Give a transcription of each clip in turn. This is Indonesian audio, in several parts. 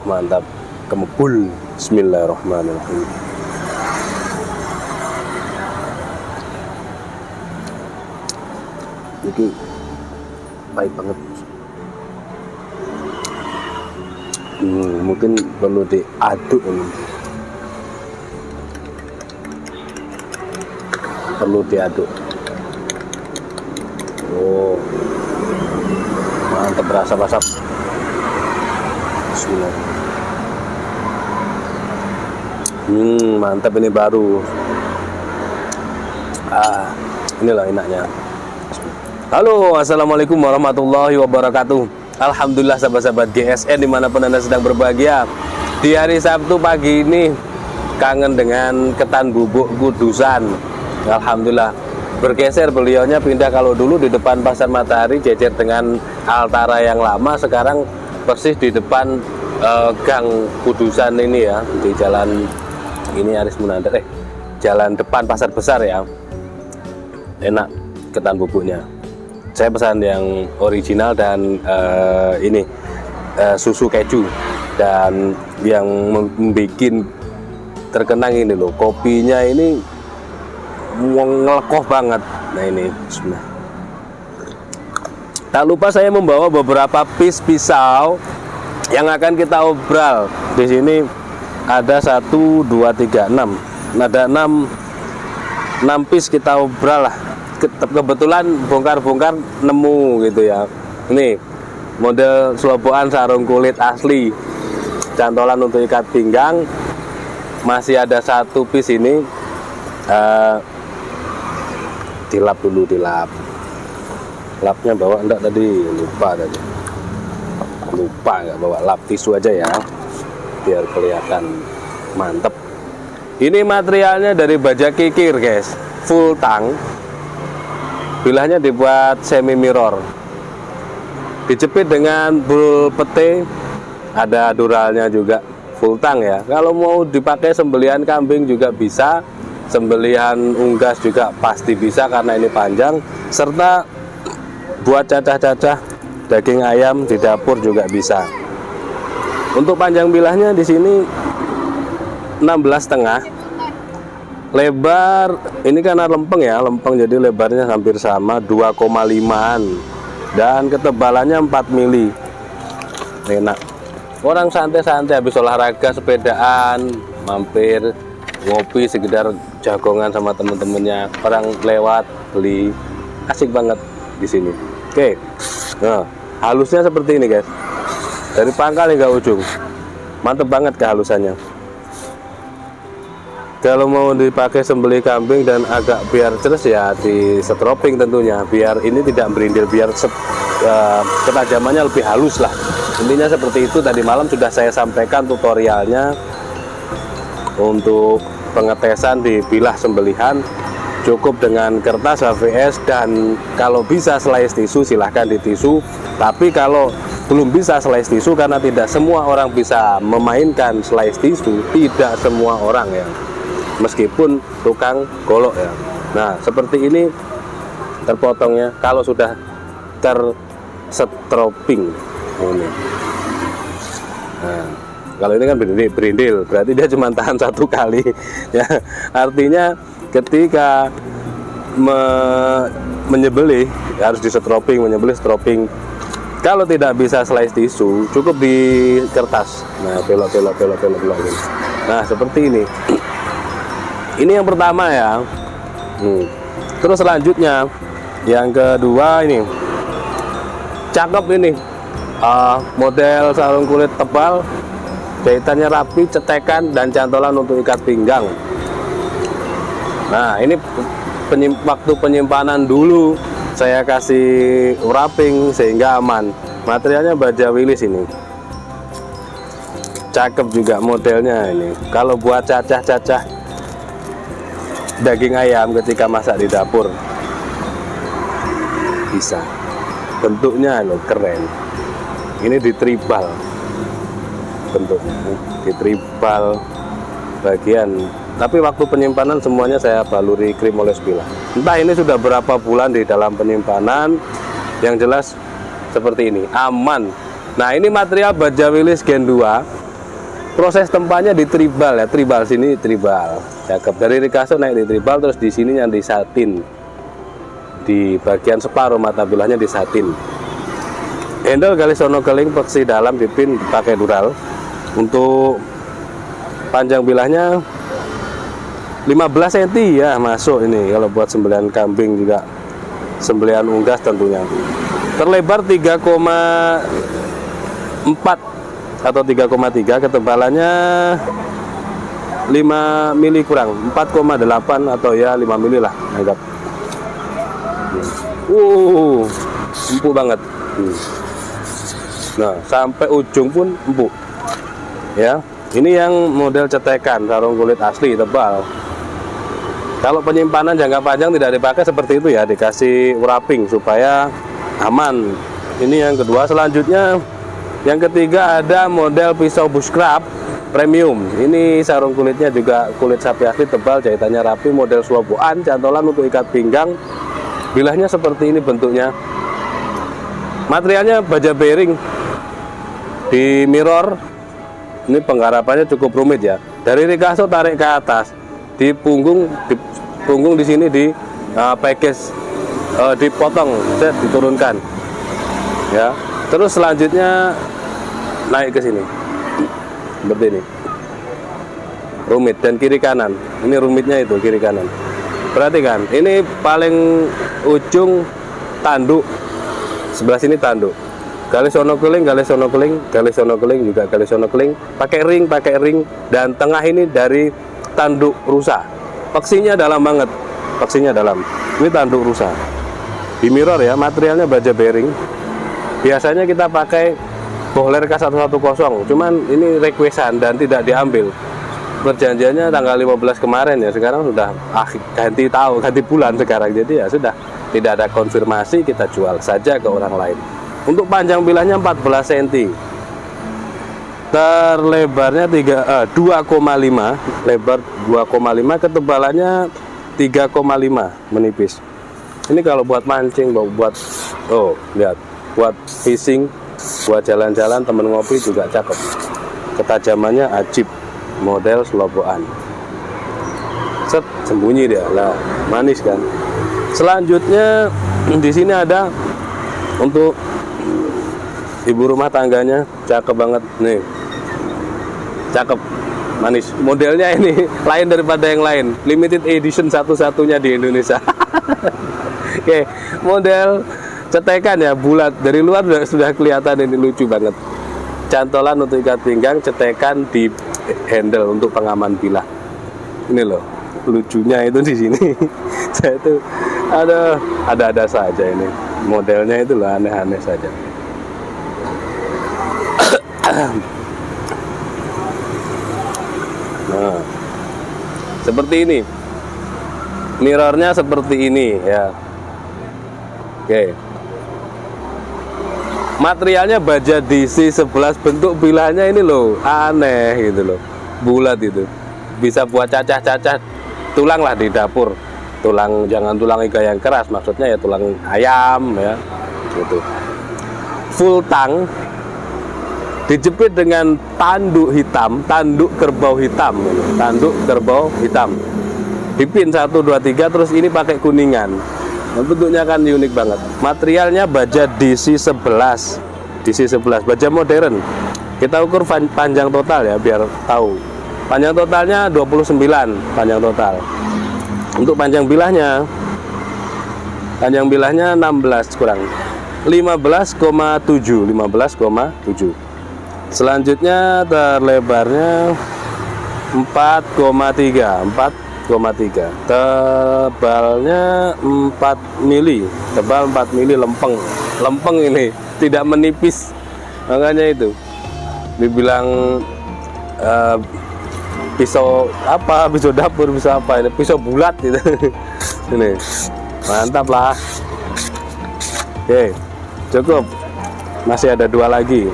Mantap, kemepul. Bismillahirrahmanirrahim. Ini baik banget. Mungkin perlu diaduk ini. Perlu diaduk. Oh, mantap, berasap-asap. Bismillah. Mantap, ini baru. Inilah enaknya. Halo, assalamualaikum warahmatullahi wabarakatuh. Alhamdulillah sahabat-sahabat GSN dimanapun Anda sedang berbahagia. Di hari Sabtu pagi ini kangen dengan ketan bubuk kudusan. Alhamdulillah. Bergeser beliaunya, pindah. Kalau dulu di depan Pasar Matahari jejer dengan Altara yang lama, sekarang persis di depan Gang Kudusan ini ya, di jalan ini Aris Munandar, jalan depan Pasar Besar ya. Enak ketan bubuknya. Saya pesan yang original dan ini susu keju, dan yang membuat terkenang ini loh, kopinya ini ngelekoh banget. Nah ini, bismillah. Tak lupa saya membawa beberapa piece pisau yang akan kita obral. Di sini ada 1, 2, 3, 6. Ada 6 piece kita obral lah. Kebetulan bongkar-bongkar nemu gitu ya. Ini model selobokan sarung kulit asli, cantolan untuk ikat pinggang. Masih ada 1 piece ini. Dilap dulu, dilap. Lapnya bawa enggak tadi? Lupa nggak bawa lap, tisu aja ya biar kelihatan mantep. Ini materialnya dari baja kikir guys, full tang. Bilahnya dibuat semi mirror, dijepit dengan bul pete, ada duralnya juga, full tang ya. Kalau mau dipakai sembelihan kambing juga bisa, sembelihan unggas juga pasti bisa karena ini panjang, serta buat cacah-cacah daging ayam di dapur juga bisa. Untuk panjang bilahnya di sini 16,5. Lebar ini karena lempeng ya, lempeng jadi lebarnya hampir sama, 2,5-an, dan ketebalannya 4 mili. Enak. Orang santai-santai habis olahraga, sepedaan, mampir ngopi sekedar jagongan sama temen-temennya, orang lewat beli, asik banget di sini. Oke. Nah, halusnya seperti ini guys, dari pangkal hingga ujung, mantep banget kehalusannya. Kalau mau dipakai sembelih kambing dan agak biar ceres ya di setroping tentunya, biar ini tidak berindil, biar ketajamannya lebih halus lah. Intinya seperti itu. Tadi malam sudah saya sampaikan tutorialnya untuk pengetesan di bilah sembelihan. Cukup dengan kertas HVS, dan kalau bisa slice tisu silahkan ditisu. Tapi kalau belum bisa slice tisu, karena tidak semua orang bisa memainkan slice tisu, tidak semua orang ya, meskipun tukang golok ya. Nah seperti ini terpotongnya kalau sudah tersetroping ini. Nah, Kalau ini kan berindil, berarti dia cuma tahan 1 kali. Ya, artinya ketika menyembelih harus disetroping, menyembelih stroping. Kalau tidak bisa slice tisu, cukup di kertas. Nah, belok. Nah, seperti ini. Ini yang pertama ya. Terus selanjutnya, yang kedua ini, cakep ini. Model sarung kulit tebal, jahitannya rapi, cetekan dan cantolan untuk ikat pinggang. Nah, ini waktu penyimpanan dulu saya kasih wrapping sehingga aman. Materialnya baja wilis ini. Cakep juga modelnya ini. Kalau buat cacah-cacah daging ayam ketika masak di dapur bisa. Bentuknya loh keren. Ini ditribal. Bentuknya ditribal bagian. Tapi waktu penyimpanan semuanya saya baluri krim oles bilah. Entah ini sudah berapa bulan di dalam penyimpanan, yang jelas seperti ini, aman. Nah, ini material baja wilis Gen 2. Proses tempanya di tribal ya, tribal sini tribal. Cakep, dari rikaso naik di tribal, terus di sininya di satin. Di bagian separuh mata bilahnya di satin. Handle galis sono keling peksi dalam dipin pakai dural. Untuk panjang bilahnya 15 cm ya masuk ini. Kalau buat sembelihan kambing juga, sembelihan unggas tentunya. Terlebar 3,4 atau 3,3, ketebalannya 5 mili kurang, 4,8 atau ya 5 mili lah anggap. Empuk banget. Nah, sampai ujung pun empuk. Ya, ini yang model cetekan sarung kulit asli tebal. Kalau penyimpanan jangka panjang tidak dipakai seperti itu ya, dikasih wrapping supaya aman. Ini yang kedua. Selanjutnya yang ketiga ada model pisau bushcraft premium. Ini sarung kulitnya juga kulit sapi asli tebal, jahitannya rapi, model suaboan, cantolan untuk ikat pinggang. Bilahnya seperti ini bentuknya. Materialnya baja bearing di mirror. Ini penggarapannya cukup rumit ya. Dari rikaso tarik ke atas, di punggung di sini di package, dipotong, diturunkan. Ya. Terus selanjutnya naik ke sini. Seperti ini. Rumit dan kiri kanan. Ini rumitnya itu kiri kanan. Perhatikan, ini paling ujung tanduk. Sebelah sini tanduk. Galis sono keling, galis sono keling, galis sono keling, juga galis sono keling, pakai ring, dan tengah ini dari tanduk rusa. Peksinya dalam banget, peksinya dalam. Ini tanduk rusa. Di mirror ya, materialnya baja bearing. Biasanya kita pakai Bohler K110, cuman ini requestan dan tidak diambil. Perjanjiannya tanggal 15 kemarin ya, sekarang sudah ganti bulan sekarang, jadi ya sudah tidak ada konfirmasi, kita jual saja ke orang lain. Untuk panjang bilahnya 14 cm, terlebarnya 2,5, lebar 2,5, ketebalannya 3,5, menipis. Ini kalau buat mancing, buat lihat, buat fishing, buat jalan-jalan, temen ngopi juga cakep. Ketajamannya ajib, model seloboan. Set, sembunyi dia lah, manis kan. Selanjutnya di sini ada untuk ibu rumah tangganya, cakep banget nih, cakep, manis. Modelnya ini lain daripada yang lain, limited edition satu-satunya di Indonesia. Oke, model cetekan ya, bulat dari luar sudah kelihatan, ini lucu banget. Cantolan untuk ikat pinggang, cetekan di handle untuk pengaman bilah. Ini loh, lucunya itu di sini. Saya itu ada saja ini. Modelnya itu loh aneh-aneh saja. Nah, seperti ini. Mirrornya seperti ini ya. Oke. Materialnya baja DC 11, bentuk bilahnya ini loh aneh gitu loh, bulat itu. Bisa buat cacah-cacah tulang lah di dapur. Tulang, jangan tulang iga yang keras, maksudnya ya tulang ayam ya gitu. Full tang dijepit dengan tanduk hitam, tanduk kerbau hitam, tanduk kerbau hitam. Dipin 1, 2, 3, terus ini pakai kuningan. Bentuknya kan unik banget. Materialnya baja DC11, DC11, baja modern. Kita ukur panjang total ya, biar tahu. Panjang totalnya 29, panjang total. Untuk panjang bilahnya 16 kurang 15,7. Selanjutnya terlebarnya 4,3. Tebalnya 4 mili. Tebal 4 mili, lempeng ini, tidak menipis. Makanya itu dibilang pisau apa, pisau dapur, pisau apa ini, pisau bulat gitu. Ini mantap lah. Oke, cukup. Masih ada 2 lagi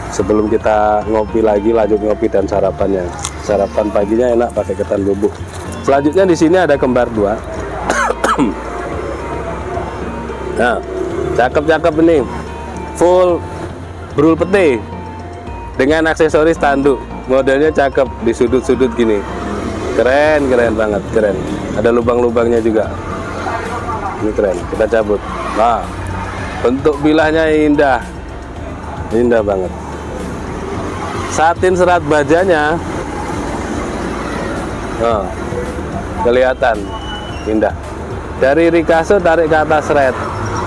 sebelum kita ngopi lagi, lanjut ngopi dan sarapannya. Sarapan paginya enak pakai ketan bubuk. Selanjutnya di sini ada kembar 2. Nah, cakep ini, full brul pete dengan aksesoris tanduk. Modelnya cakep, di sudut-sudut gini, keren banget, keren. Ada lubang-lubangnya juga, ini keren. Kita cabut. Nah, bentuk bilahnya indah banget. Satin serat bajanya, oh, kelihatan indah. Dari Rikaso tarik ke atas red,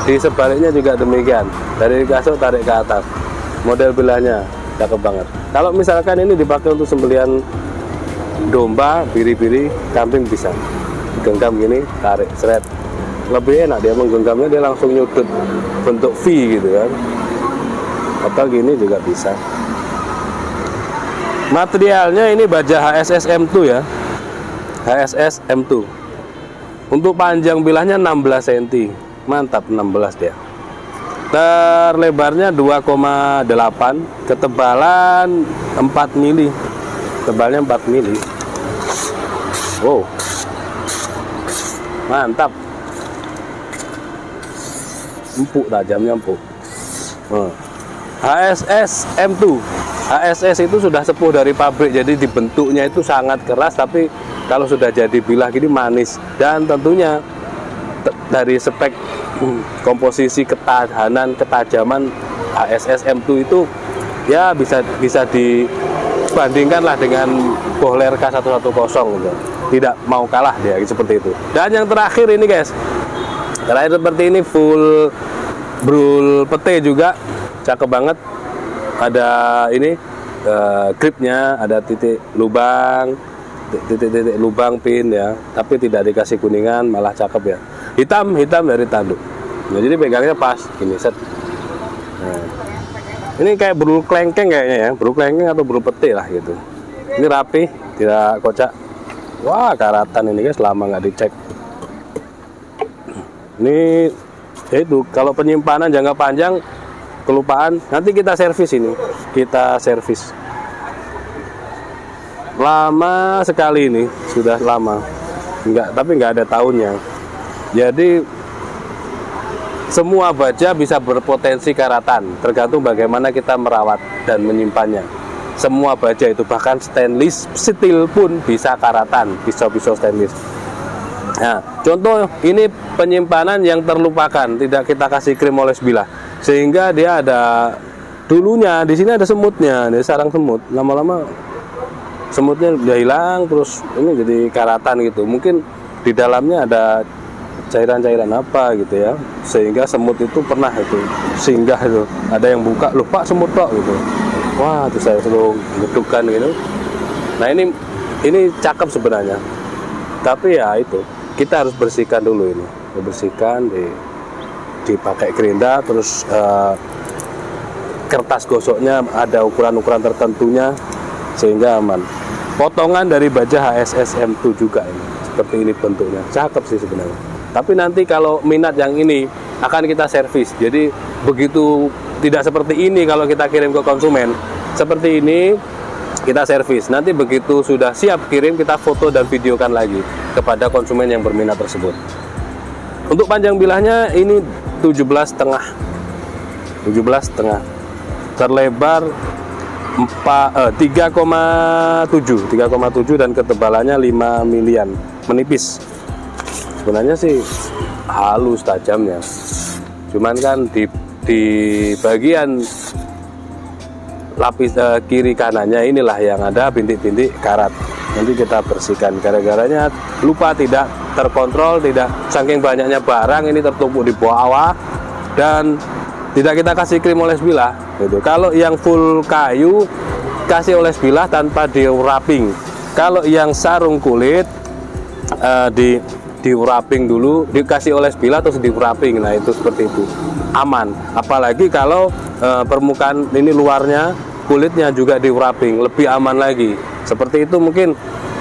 di sebaliknya juga demikian. Dari Rikaso tarik ke atas. Model bilahnya cakep banget. Kalau misalkan ini dipakai untuk sembelihan domba, biri-biri, kambing bisa genggam gini, tarik seret. Lebih enak dia menggenggamnya, dia langsung nyudut bentuk V gitu kan. Atau gini juga bisa. Materialnya ini baja HSS M2 ya, HSS M2. Untuk panjang bilahnya 16 cm, mantap, 16 dia. Terlebarnya 2,8, ketebalan 4 mili, tebalnya 4 mili. Wow, mantap, empuk, tajamnya empuk. HSS M2. HSS itu sudah sepuh dari pabrik, jadi dibentuknya itu sangat keras, tapi kalau sudah jadi bilah gini manis. Dan tentunya dari spek komposisi, ketahanan, ketajaman HSS M2 itu ya bisa dibandingkan lah dengan Bohler K110 gitu. Tidak mau kalah dia seperti itu. Dan yang terakhir ini guys, terakhir seperti ini, full brul pete juga, cakep banget. Ada ini gripnya, ada titik lubang pin ya, tapi tidak dikasih kuningan, malah cakep ya. Hitam dari tanduk. Nah, jadi pegangnya pas gini, set. Nah, ini kayak brul klengkeng kayaknya ya, brul klengkeng atau brul pete lah gitu. Ini rapi, tidak kocak. Wah, karatan ini guys, lama nggak dicek. Ini ya itu, kalau penyimpanan jangka panjang kelupaan, nanti kita servis ini, kita servis. Lama sekali ini, sudah lama, tapi nggak ada tahunnya. Jadi semua baja bisa berpotensi karatan, tergantung bagaimana kita merawat dan menyimpannya. Semua baja itu, bahkan stainless steel pun bisa karatan, pisau-pisau stainless. Nah, contoh ini penyimpanan yang terlupakan, tidak kita kasih krim oles bilah, sehingga dia ada dulunya di sini ada semutnya, ada sarang semut. Lama-lama semutnya udah hilang, terus ini jadi karatan gitu. Mungkin di dalamnya ada cairan-cairan apa gitu ya, sehingga semut itu pernah itu singgah itu. Ada yang buka, loh Pak, semut Pak gitu. Wah, terus saya suruh gedugkan gitu. Nah, ini cakep sebenarnya, tapi ya itu kita harus bersihkan dulu ini, dibersihkan, dipakai gerinda, terus kertas gosoknya ada ukuran-ukuran tertentunya sehingga aman. Potongan dari baja HSS M2 juga ini, seperti ini bentuknya, cakep sih sebenarnya. Tapi nanti kalau minat yang ini akan kita servis, jadi begitu tidak seperti ini kalau kita kirim ke konsumen, seperti ini kita servis. Nanti begitu sudah siap kirim, kita foto dan videokan lagi kepada konsumen yang berminat tersebut. Untuk panjang bilahnya ini 17,5. terlebar 3,7 dan ketebalannya 5 milian, menipis. Sebenarnya sih halus tajamnya, cuman kan di bagian lapis kiri kanannya inilah yang ada bintik-bintik karat. Nanti kita bersihkan, gara-garanya lupa, tidak terkontrol, tidak, saking banyaknya barang ini tertumpuk di bawah dan tidak kita kasih krim oles bilah gitu. Kalau yang full kayu kasih oles bilah tanpa di wrapping. Kalau yang sarung kulit di wrapping dulu, dikasih oles bilah terus di wrapping. Nah itu seperti itu aman. Apalagi kalau permukaan ini luarnya, kulitnya juga di wrapping, lebih aman lagi. Seperti itu. Mungkin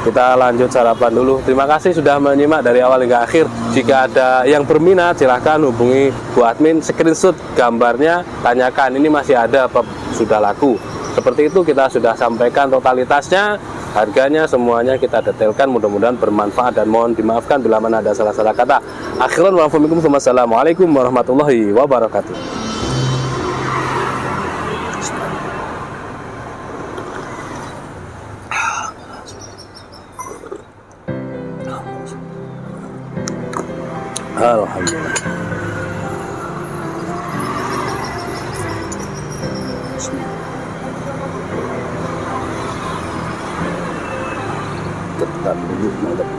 kita lanjut sarapan dulu. Terima kasih sudah menyimak dari awal hingga akhir. Jika ada yang berminat silahkan hubungi Bu Admin, screenshot gambarnya, tanyakan ini masih ada apa sudah laku. Seperti itu, kita sudah sampaikan totalitasnya, harganya, semuanya kita detailkan. Mudah-mudahan bermanfaat dan mohon dimaafkan bila mana ada salah-salah kata. Akhiran wassalamualaikum warahmatullahi wabarakatuh. Alhamdulillah. Ketan dulu, mantap.